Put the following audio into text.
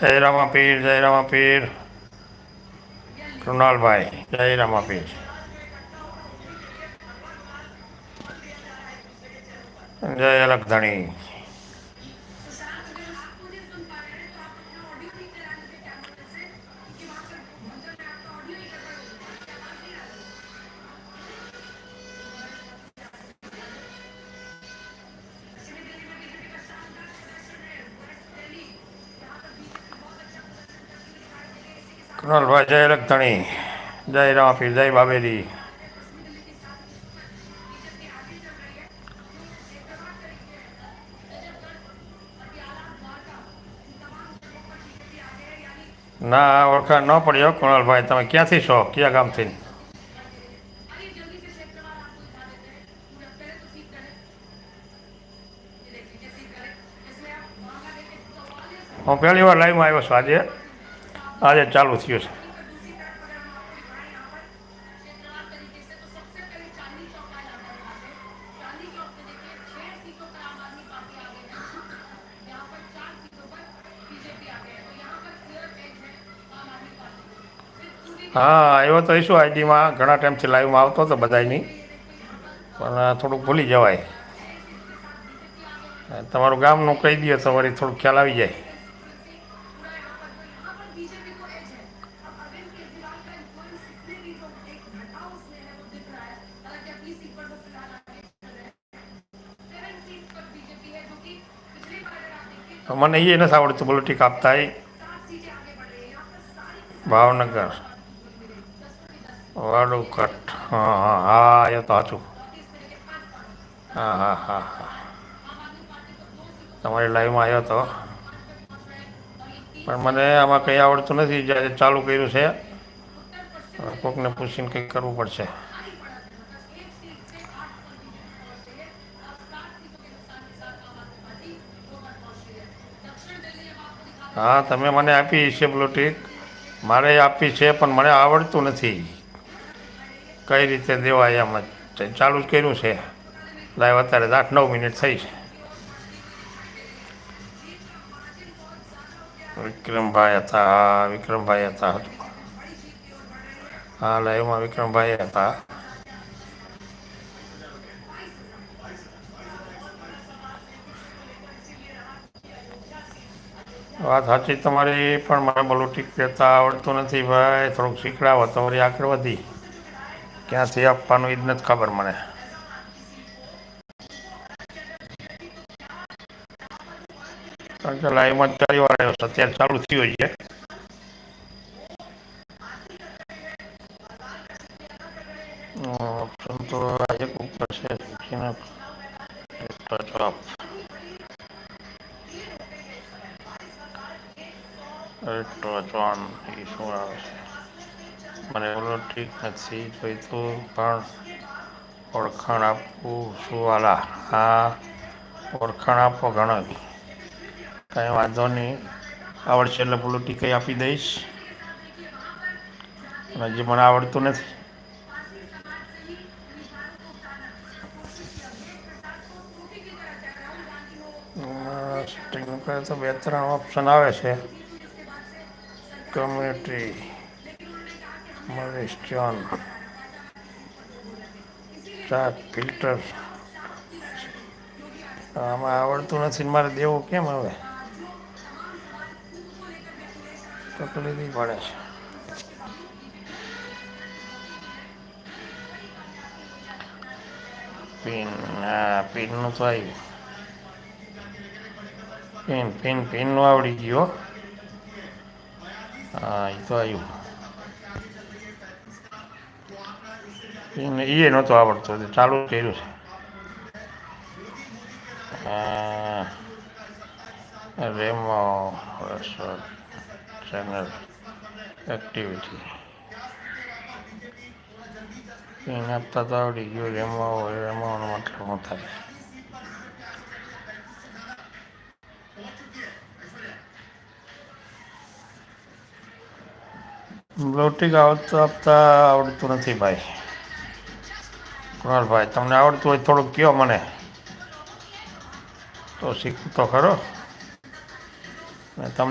જય રામાપીર, જય રામાપીર. કૃણાલભાઈ, જય રામાપીર. જય અલગધણી. કૃણાલભાઈ, જય અલગધણી. જય રામાપીર, જય બાબેરી. ના ઓળખાણ ન પડ્યો કૃણાલભાઈ, તમે ક્યાંથી છો, કયા ગામથી? હું પહેલી વાર લાઈવમાં આવ્યો છું આજે. આજે ચાલુ થયું છે. હા આવ્યો તો શું આઈડીમાં ઘણા ટાઈમથી લાઈવમાં આવતો હતો બધાની, પણ થોડુંક ભૂલી જવાય. તમારું ગામનું કહી દો તો વળી થોડુંક ખ્યાલ આવી જાય. મને એ નથી આવડતું પોલિટિક આપતા એ. ભાવનગર વાડુકટ, હા હા હા એ તો સાચું. હા હા હા હા. તમારી લાઈવમાં આવ્યો હતો, પણ મને આમાં કંઈ આવડતું નથી. જ્યારે ચાલુ કર્યું છે કોકને પૂછીને કંઈક કરવું પડશે. હા તમે મને આપી છે પ્લોટિક, મારે આપી છે પણ મને આવડતું નથી કઈ રીતે દેવાય. એમ જ ચાલુ જ કર્યું છે લાઈવ, અત્યારે 8-9 મિનિટ થઈ છે. વિક્રમભાઈ હતા, હા વિક્રમભાઈ હતા. હા લાઈવમાં વિક્રમભાઈ હતા. વાત સાચી તમારી, પણ મને બોલું કહેતા આવડતું નથી ભાઈ. થોડુંક શીખડાવો તો વળી આગળ વધી. ક્યાંથી આપવાનું એ જ નથી ખબર મને. કારણ કે લાઈવમાં ચાલી વાર આવ્યો છે, અત્યારે ચાલુ થયું છે. ઓપ્શન તો એક ઉપર છે, જવાબ વાંચવાનું એ શું આવે છે મને એવડો ઠીક નથી જોઈતું, પણ ઓળખાણ આપવું શું વાલા? હા ઓળખાણ આપો ઘણા કંઈ વાંધો નહીં. આવડશે એટલે પેલું ટીકઈ આપી દઈશ. હજી મને આવડતું નથી. સ્ટ્રીમ કરે તો 2-3 ઓપ્શન આવે છે. Community, milestone, chart filter. આમાં આવડતું નથી ને મારે દેવું કેમ હવે? તકલીફ પડે છે. પિન, હા પિનનું તો આવ્યું. પિનનું આવડી ગયું. હા એ તો આવ્યું. એ નહોતો આવડતો, ચાલુ કર્યું છે. રેમો ચેનલ એક્ટિવિટી પિન આપતા તો આવડી ગયું. રેમોનો મતલબ શું થાય? બ્લોટિંગ આપતા આવડતું નથી ભાઈ. કુણાલભાઈ તમને આવડતું હોય થોડુંક કહો મને, તો શીખવું તો ખરો.